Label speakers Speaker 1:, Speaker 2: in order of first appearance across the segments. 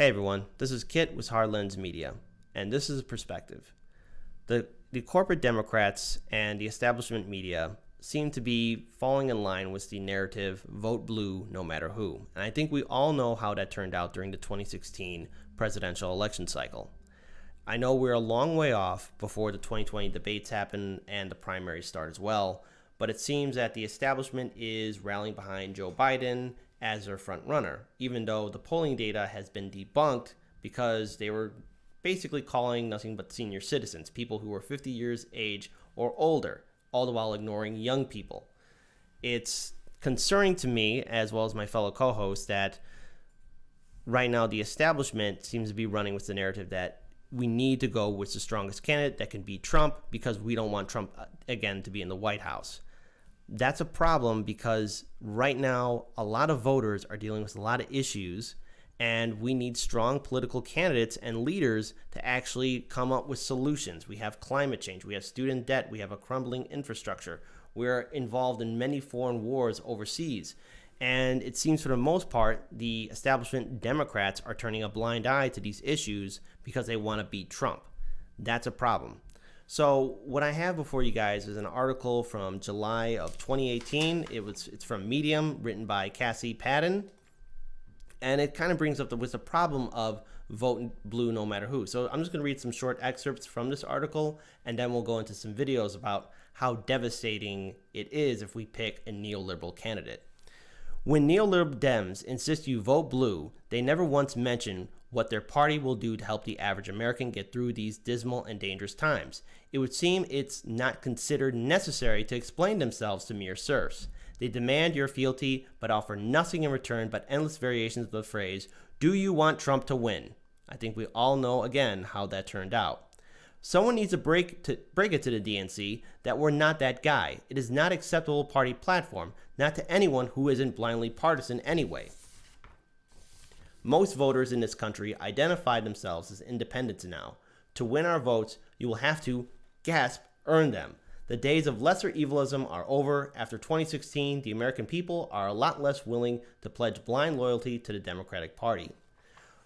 Speaker 1: Hey everyone, this is Kit with Hard Lens Media, and this is Perspective. The corporate Democrats and the establishment media seem to be falling in line with the narrative, vote blue no matter who. And I think we all know how that turned out during the 2016 presidential election cycle. I know we're a long way off before the 2020 debates happen and the primaries start as well, but it seems that the establishment is rallying behind Joe Biden as their front runner, even though the polling data has been debunked because they were basically calling nothing but senior citizens, people who were 50 years age or older, all the while ignoring young people. It's concerning to me, as well as my fellow co-hosts, that right now the establishment seems to be running with the narrative that we need to go with the strongest candidate that can beat Trump because we don't want Trump again to be in the White House. That's a problem because right now a lot of voters are dealing with a lot of issues, and we need strong political candidates and leaders to actually come up with solutions. We have climate change, we have student debt, we have a crumbling infrastructure. We're involved in many foreign wars overseas. And it seems for the most part, the establishment Democrats are turning a blind eye to these issues because they want to beat Trump. That's a problem. So what I have before you guys is an article from July of 2018. It's from Medium, written by Cassie Padden. And it kind of brings up the problem of vote blue no matter who. So I'm just going to read some short excerpts from this article, and then we'll go into some videos about how devastating it is if we pick a neoliberal candidate. When neoliberal Dems insist you vote blue, they never once mention what their party will do to help the average American get through these dismal and dangerous times. It would seem it's not considered necessary to explain themselves to mere serfs. They demand your fealty, but offer nothing in return but endless variations of the phrase, "Do you want Trump to win?" I think we all know, again, how that turned out. Someone needs to break it to the DNC that we're not that guy. It is not acceptable party platform, not to anyone who isn't blindly partisan anyway. Most voters in this country identify themselves as independents now. To win our votes, you will have to, gasp, earn them. The days of lesser evilism are over. After 2016, the American people are a lot less willing to pledge blind loyalty to the Democratic Party.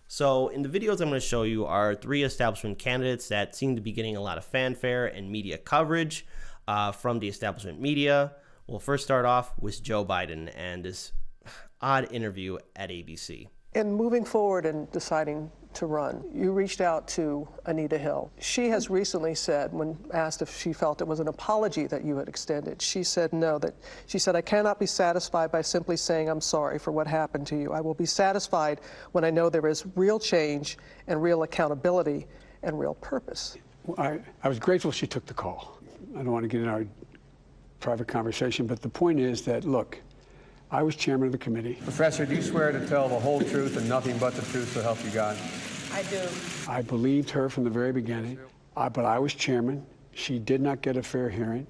Speaker 1: So in the videos I'm going to show you are three establishment candidates that seem to be getting a lot of fanfare and media coverage from the establishment media. We'll first start off with Joe Biden and this odd interview at ABC.
Speaker 2: In moving forward and deciding to run, you reached out to ANITA Hill. She has recently said, when asked if she felt it was an apology that you had extended, she said no, she said, "I cannot be satisfied by simply saying I'm sorry for what happened to you. I will be satisfied when I know there is real change and real accountability and real purpose."
Speaker 3: Well, I was grateful she took the call. I don't want to get in our private conversation, but the point is that, look, I was chairman of the committee.
Speaker 4: Professor, do you swear to tell the whole truth and nothing but the truth so help you God?
Speaker 5: I do.
Speaker 3: I believed her from the very beginning, but I was chairman. She did not get a fair hearing.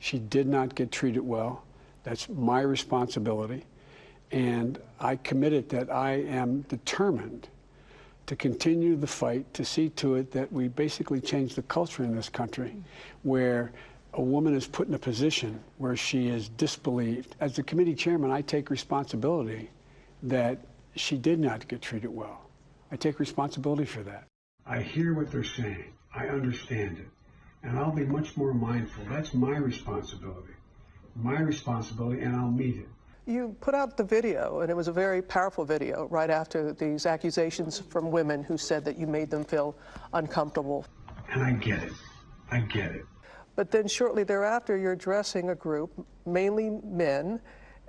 Speaker 3: She did not get treated well. That's my responsibility. And I committed that I am determined to continue the fight to see to it that we basically change the culture in this country where a woman is put in a position where she is disbelieved. As the committee chairman, I take responsibility that she did not get treated well. I take responsibility for that. I hear what they're saying. I understand it. And I'll be much more mindful. That's my responsibility, and I'll meet it.
Speaker 2: You put out the video, and it was a very powerful video right after these accusations from women who said that you made them feel uncomfortable.
Speaker 3: And I get it. I get it.
Speaker 2: But then shortly thereafter, you're addressing a group, mainly men,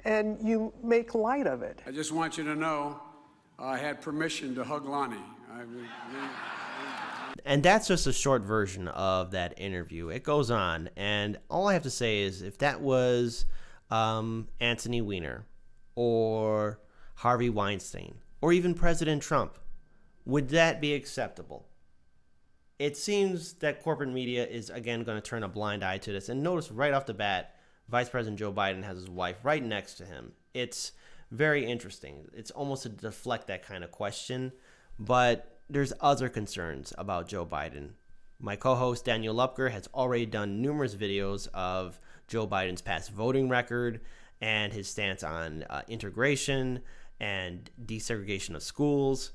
Speaker 2: and you make light of it.
Speaker 3: I just want you to know I had permission to hug Lonnie.
Speaker 1: And that's just a short version of that interview. It goes on, and all I have to say is if that was Anthony Weiner or Harvey Weinstein or even President Trump, would that be acceptable? It seems that corporate media is, again, going to turn a blind eye to this. And notice right off the bat, Vice President Joe Biden has his wife right next to him. It's very interesting. It's almost to deflect that kind of question. But there's other concerns about Joe Biden. My co-host Daniel Lupker has already done numerous videos of Joe Biden's past voting record and his stance on integration and desegregation of schools.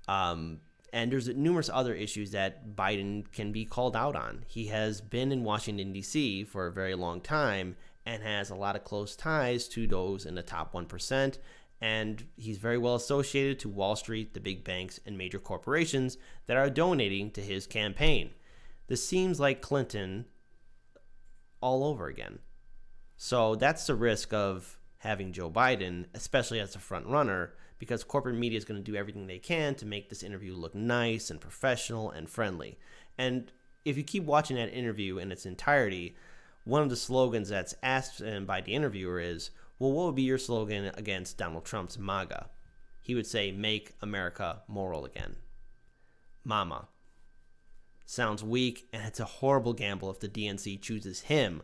Speaker 1: And there's numerous other issues that Biden can be called out on. He has been in Washington, D.C. for a very long time and has a lot of close ties to those in the top 1%. And he's very well associated to Wall Street, the big banks, and major corporations that are donating to his campaign. This seems like Clinton all over again. So that's the risk of having Joe Biden, especially as a front runner, because corporate media is going to do everything they can to make this interview look nice and professional and friendly. And if you keep watching that interview in its entirety, one of the slogans that's asked by the interviewer is, well, what would be your slogan against Donald Trump's MAGA? He would say, make America moral again. Mama. Sounds weak, and it's a horrible gamble if the DNC chooses him,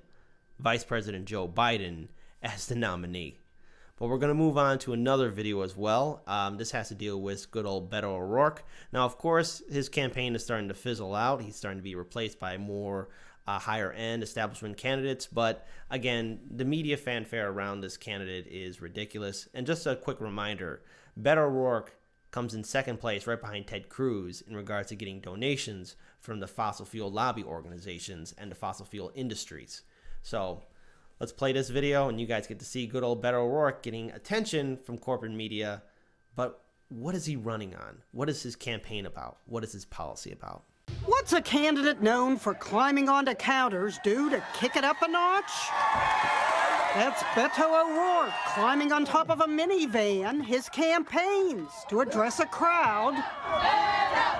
Speaker 1: Vice President Joe Biden, as the nominee. But we're going to move on to another video as well. This has to deal with good old Beto O'Rourke. Now, of course, his campaign is starting to fizzle out. He's starting to be replaced by more higher-end establishment candidates. But again, the media fanfare around this candidate is ridiculous. And just a quick reminder, Beto O'Rourke comes in second place right behind Ted Cruz in regards to getting donations from the fossil fuel lobby organizations and the fossil fuel industries. So let's play this video, and you guys get to see good old Beto O'Rourke getting attention from corporate media. But what is he running on? What is his campaign about? What is his policy about?
Speaker 5: What's a candidate known for climbing onto counters do to kick it up a notch? That's Beto O'Rourke climbing on top of a minivan, his campaigns, to address a crowd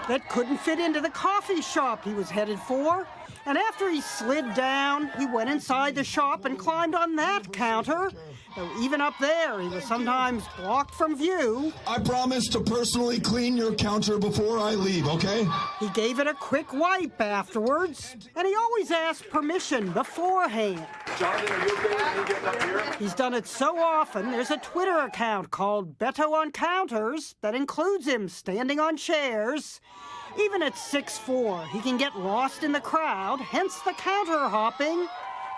Speaker 5: that couldn't fit into the coffee shop he was headed for. And after he slid down, he went inside the shop and climbed on that counter. Though even up there, he was sometimes blocked from view.
Speaker 6: I promise to personally clean your counter before I leave, okay?
Speaker 5: He gave it a quick wipe afterwards, and he always asked permission beforehand.
Speaker 6: Jonathan, are you okay with me getting up here?
Speaker 5: He's done it so often, there's a Twitter account called Beto on Counters that includes him standing on chairs. Even at 6'4", he can get lost in the crowd, hence the counter hopping.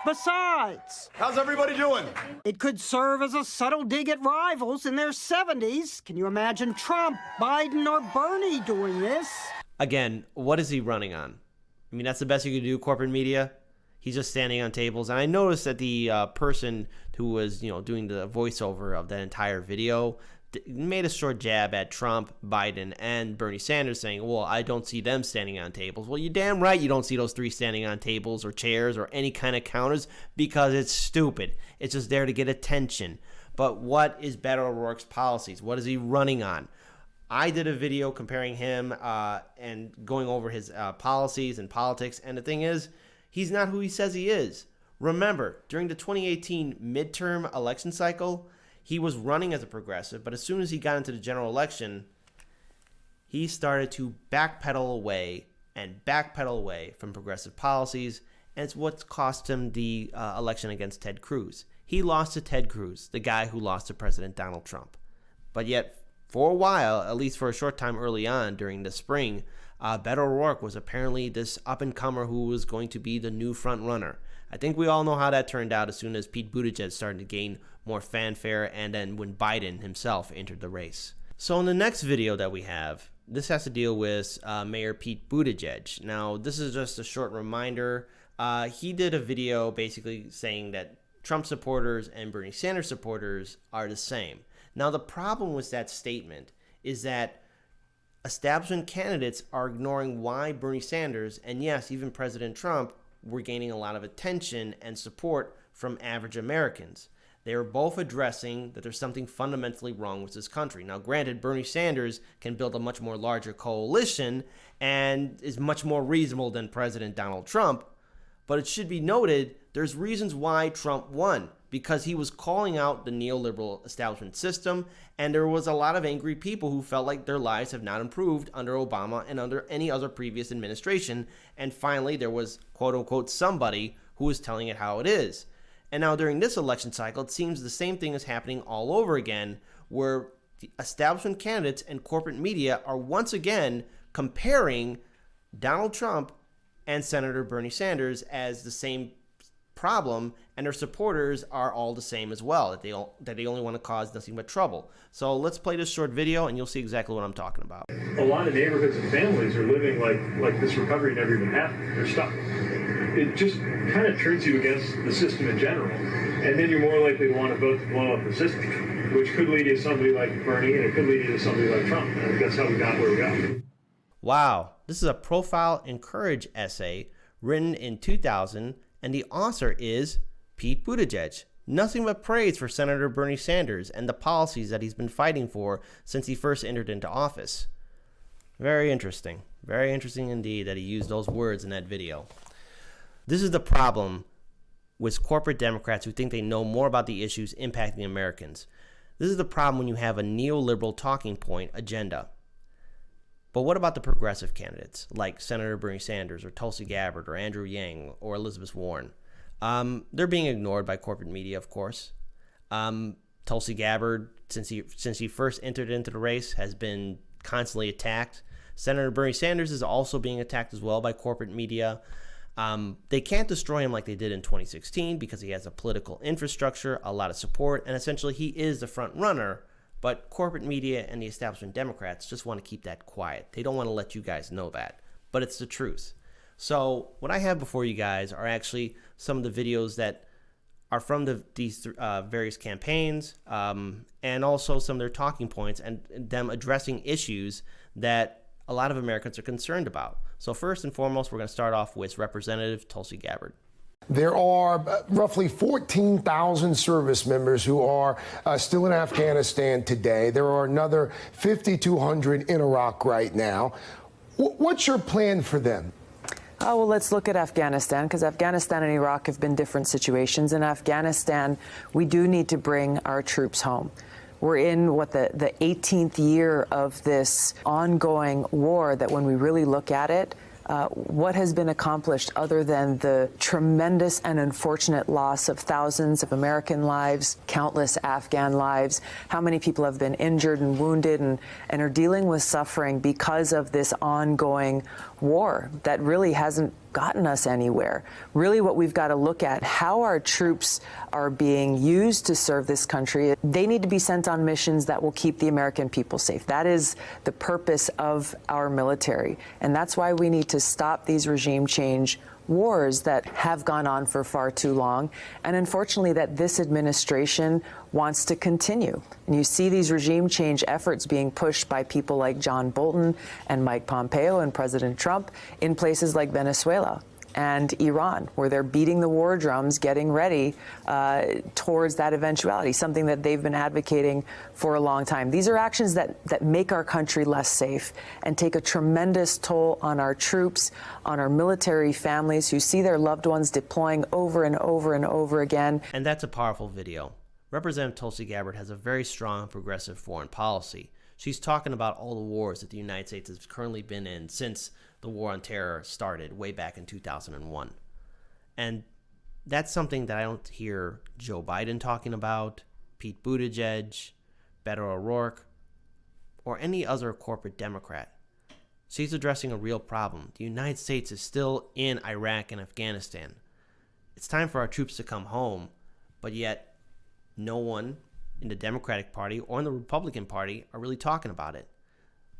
Speaker 5: Besides,
Speaker 6: how's everybody doing?
Speaker 5: It could serve as a subtle dig at rivals in their 70s. Can you imagine Trump, Biden, or Bernie doing this?
Speaker 1: Again, what is he running on? I mean, that's the best you can do, corporate media. He's just standing on tables. And I noticed that the person who was, doing the voiceover of that entire video made a short jab at Trump, Biden, and Bernie Sanders, saying, well, I don't see them standing on tables. Well, you're damn right you don't see those three standing on tables or chairs or any kind of counters, because it's stupid. It's just there to get attention. But what is Beto O'Rourke's policies? What is he running on? I did a video comparing him and going over his policies and politics, and the thing is, he's not who he says he is. Remember, during the 2018 midterm election cycle, he was running as a progressive, but as soon as he got into the general election, he started to backpedal away from progressive policies, and it's what's cost him the election against Ted Cruz. He lost to Ted Cruz, the guy who lost to President Donald Trump. But yet, for a while, at least for a short time early on during the spring, Beto O'Rourke was apparently this up-and-comer who was going to be the new front runner. I think we all know how that turned out as soon as Pete Buttigieg started to gain more fanfare, and then when Biden himself entered the race. So in the next video that we have, this has to deal with Mayor Pete Buttigieg. Now, this is just a short reminder. He did a video basically saying that Trump supporters and Bernie Sanders supporters are the same. Now, the problem with that statement is that establishment candidates are ignoring why Bernie Sanders, and yes, even President Trump, were gaining a lot of attention and support from average Americans. They are both addressing that there's something fundamentally wrong with this country. Now, granted, Bernie Sanders can build a much more larger coalition and is much more reasonable than President Donald Trump, but it should be noted there's reasons why Trump won, because he was calling out the neoliberal establishment system, and there was a lot of angry people who felt like their lives have not improved under Obama and under any other previous administration, and finally there was, quote-unquote, somebody who was telling it how it is. And now during this election cycle, it seems the same thing is happening all over again, where the establishment candidates and corporate media are once again comparing Donald Trump and Senator Bernie Sanders as the same problem And their supporters are all the same as well, that they only want to cause nothing but trouble. So let's play this short video and you'll see exactly what I'm talking about.
Speaker 7: A lot of neighborhoods and families are living like this recovery never even happened. They're stuck. It just kind of turns you against the system in general. And then you're more likely to want to vote to blow up the system, which could lead you to somebody like Bernie and it could lead you to somebody like Trump. And I think that's how we got where we got.
Speaker 1: Wow, this is a Profile and Courage essay written in 2000, and the author is Pete Buttigieg. Nothing but praise for Senator Bernie Sanders and the policies that he's been fighting for since he first entered into office. Very interesting. Very interesting indeed that he used those words in that video. This is the problem with corporate Democrats who think they know more about the issues impacting Americans. This is the problem when you have a neoliberal talking point agenda. But what about the progressive candidates like Senator Bernie Sanders or Tulsi Gabbard or Andrew Yang or Elizabeth Warren? They're being ignored by corporate media, of course. Tulsi Gabbard, since he first entered into the race, has been constantly attacked. Senator Bernie Sanders is also being attacked as well by corporate media. They can't destroy him like they did in 2016 because he has a political infrastructure, a lot of support, and essentially he is the front runner. But corporate media and the establishment Democrats just want to keep that quiet. They don't want to let you guys know that, but it's the truth. So what I have before you guys are actually some of the videos that are from these various campaigns, and also some of their talking points and them addressing issues that a lot of Americans are concerned about. So first and foremost, we're going to start off with Representative Tulsi Gabbard.
Speaker 8: There are roughly 14,000 service members who are still in Afghanistan today. There are another 5,200 in Iraq right now. What's your plan for them?
Speaker 9: Oh, well, let's look at Afghanistan, because Afghanistan and Iraq have been different situations. In Afghanistan, we do need to bring our troops home. We're in the 18th year of this ongoing war that when we really look at it, what has been accomplished other than the tremendous and unfortunate loss of thousands of American lives, countless Afghan lives? How many people have been injured and wounded and are dealing with suffering because of this ongoing war that really hasn't gotten us anywhere? Really what we've got to look at, how our troops are being used to serve this country. They need to be sent on missions that will keep the American people safe. That is the purpose of our military. And that's why we need to stop these regime change wars that have gone on for far too long, and unfortunately that this administration wants to continue. And you see these regime change efforts being pushed by people like John Bolton and Mike Pompeo and President Trump in places like Venezuela and Iran, where they're beating the war drums, getting ready towards that eventuality, something that they've been advocating for a long time. These are actions that make our country less safe and take a tremendous toll on our troops, on our military families who see their loved ones deploying over and over and over again.
Speaker 1: And that's a powerful video. Representative Tulsi Gabbard has a very strong progressive foreign policy. She's talking about all the wars that the United States has currently been in since the war on terror started way back in 2001. And that's something that I don't hear Joe Biden talking about, Pete Buttigieg, Beto O'Rourke, or any other corporate Democrat. She's addressing a real problem. The United States is still in Iraq and Afghanistan. It's time for our troops to come home, but yet no one in the Democratic Party or in the Republican Party are really talking about it.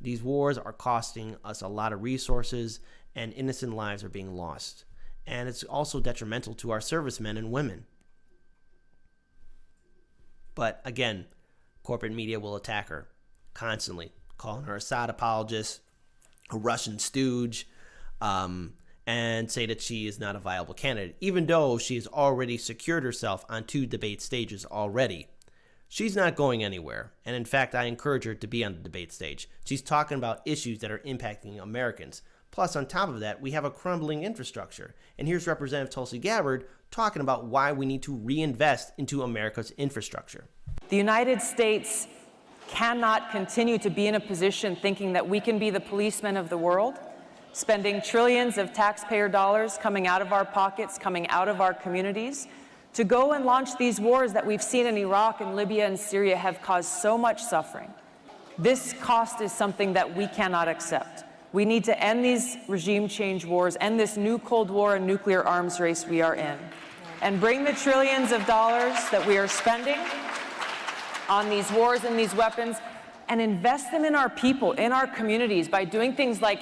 Speaker 1: These wars are costing us a lot of resources, and innocent lives are being lost. And it's also detrimental to our servicemen and women. But again, corporate media will attack her constantly, calling her Assad apologist, a Russian stooge, and say that she is not a viable candidate, even though she has already secured herself on 2 debate stages already. She's not going anywhere, and in fact, I encourage her to be on the debate stage. She's talking about issues that are impacting Americans. Plus, on top of that, we have a crumbling infrastructure. And here's Representative Tulsi Gabbard talking about why we need to reinvest into America's infrastructure.
Speaker 9: The United States cannot continue to be in a position thinking that we can be the policemen of the world, spending trillions of taxpayer dollars coming out of our pockets, coming out of our communities, to go and launch these wars that we've seen in Iraq and Libya and Syria have caused so much suffering. This cost is something that we cannot accept. We need to end these regime change wars, end this new Cold War and nuclear arms race we are in. and bring the trillions of dollars that we are spending on these wars and these weapons and invest them in our people, in our communities, by doing things like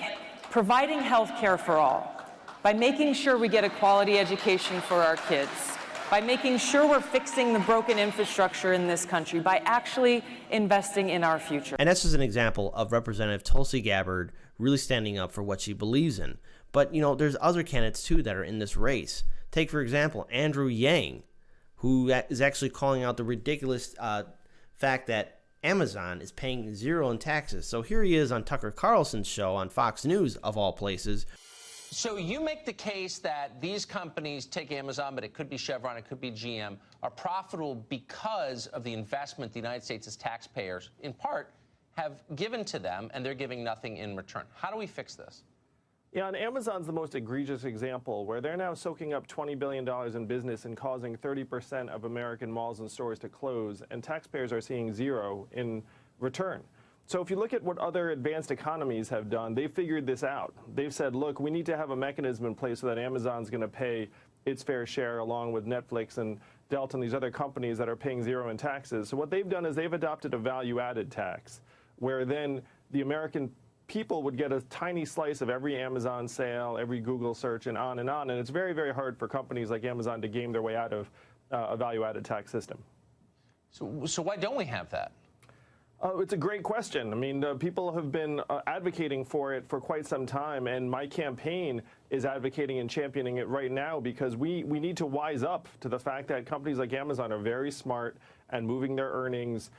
Speaker 9: providing health care for all, by making sure we get a quality education for our kids, by making sure we're fixing the broken infrastructure in this country, by actually investing in our future.
Speaker 1: And that's just an example of Representative Tulsi Gabbard really standing up for what she believes in. But, you know, there's other candidates, too, that are in this race. Take, for example, Andrew Yang, who is actually calling out the ridiculous fact that Amazon is paying zero in taxes. So here he is on Tucker Carlson's show on Fox News, of all places.
Speaker 10: So you make the case that these companies, take Amazon, but it could be Chevron, it could be GM, are profitable because of the investment the United States as taxpayers, in part, have given to them, and they're giving nothing in return. How do we fix this?
Speaker 11: Yeah, and Amazon's the most egregious example, where they're now soaking up $20 billion in business and causing 30% of American malls and stores to close, and taxpayers are seeing zero in return. So if you look at what other advanced economies have done, they've figured this out. They've said, look, we need to have a mechanism in place so that Amazon's going to pay its fair share along with Netflix and Delta and these other companies that are paying zero in taxes. So what they've done is they've adopted a value-added tax, where then the American people would get a tiny slice of every Amazon sale, every Google search, and on and on. And it's very, very hard for companies like Amazon to game their way out of a value-added tax system.
Speaker 10: So why don't we have that?
Speaker 11: It's a great question. I mean, people have been advocating for it for quite some time, and my campaign is advocating and championing it right now, because we need to wise up to the fact that companies like Amazon are very smart and moving their earnings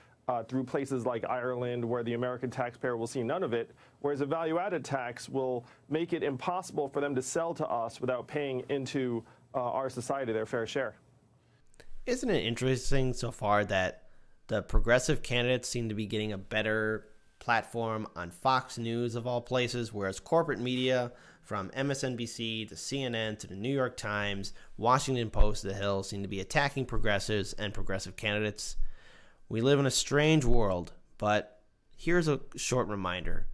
Speaker 11: through places like Ireland, where the American taxpayer will see none of it, whereas a value-added tax will make it impossible for them to sell to us without paying into our society their fair share.
Speaker 1: Isn't it interesting so far that the progressive candidates seem to be getting a better platform on Fox News, of all places, whereas corporate media, from MSNBC to CNN to the New York Times, Washington Post, The Hill, seem to be attacking progressives and progressive candidates? We live in a strange world, but here's a short reminder.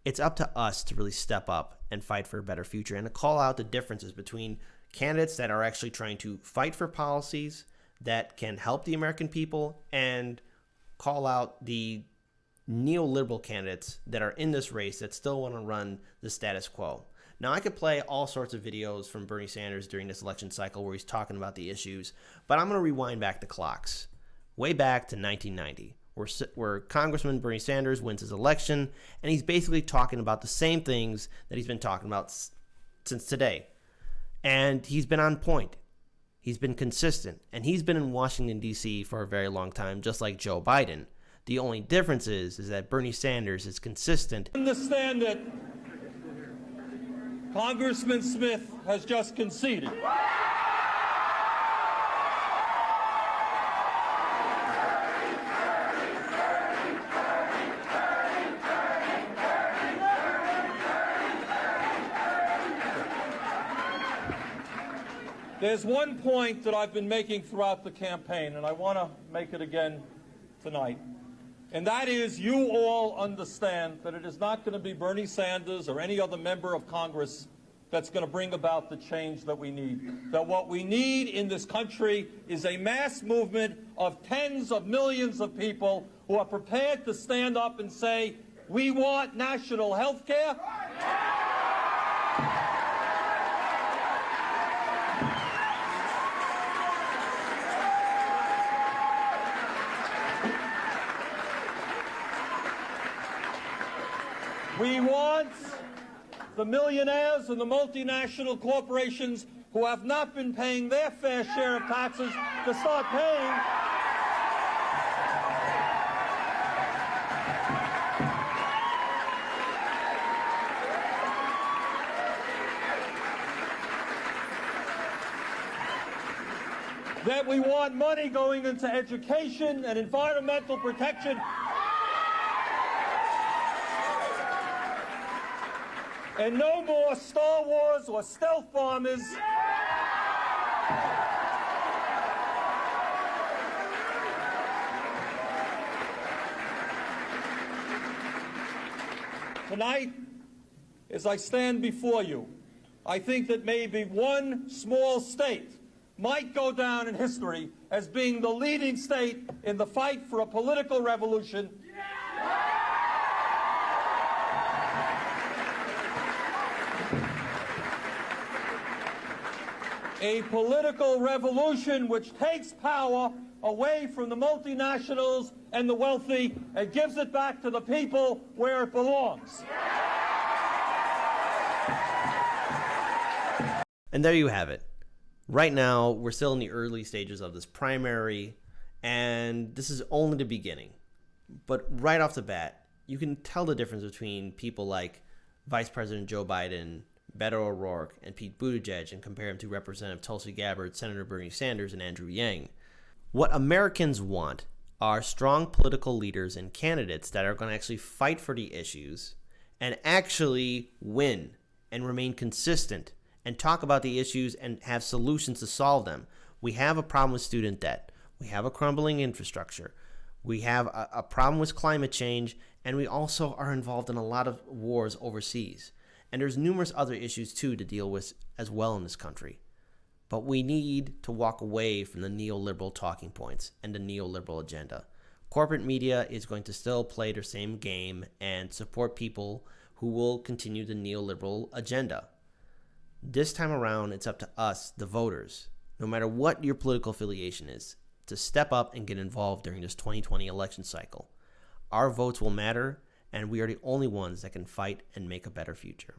Speaker 1: It's up to us to really step up and fight for a better future, and to call out the differences between candidates that are actually trying to fight for policies that can help the American people, and call out the neoliberal candidates that are in this race that still want to run the status quo. Now, I could play all sorts of videos from Bernie Sanders during this election cycle where he's talking about the issues, but I'm going to rewind back the clocks, way back to 1990, where Congressman Bernie Sanders wins his election, and he's basically talking about the same things that he's been talking about since today. And he's been on point. He's been consistent, and he's been in Washington, D.C. for a very long time, just like Joe Biden. The only difference is that Bernie Sanders is consistent.
Speaker 12: Understand that Congressman Smith has just conceded. There's one point that I've been making throughout the campaign, and I want to make it again tonight. And that is, you all understand that it is not going to be Bernie Sanders or any other member of Congress that's going to bring about the change that we need. That what we need in this country is a mass movement of tens of millions of people who are prepared to stand up and say, we want national health care. We want the millionaires and the multinational corporations who have not been paying their fair share of taxes to start paying. That we want money going into education and environmental protection. And no more Star Wars or stealth bombers. Tonight, as I stand before you, I think that maybe one small state might go down in history as being the leading state in the fight for a political revolution. A political revolution which takes power away from the multinationals and the wealthy and gives it back to the people where it belongs.
Speaker 1: And there you have it. Right now, we're still in the early stages of this primary, and this is only the beginning. But right off the bat, you can tell the difference between people like Vice President Joe Biden, Beto O'Rourke, and Pete Buttigieg, and compare them to Representative Tulsi Gabbard, Senator Bernie Sanders, and Andrew Yang. What Americans want are strong political leaders and candidates that are going to actually fight for the issues and actually win and remain consistent and talk about the issues and have solutions to solve them. We have a problem with student debt. We have a crumbling infrastructure. We have a problem with climate change, and we also are involved in a lot of wars overseas. And there's numerous other issues, too, to deal with as well in this country. But we need to walk away from the neoliberal talking points and the neoliberal agenda. Corporate media is going to still play their same game and support people who will continue the neoliberal agenda. This time around, it's up to us, the voters, no matter what your political affiliation is, to step up and get involved during this 2020 election cycle. Our votes will matter, and we are the only ones that can fight and make a better future.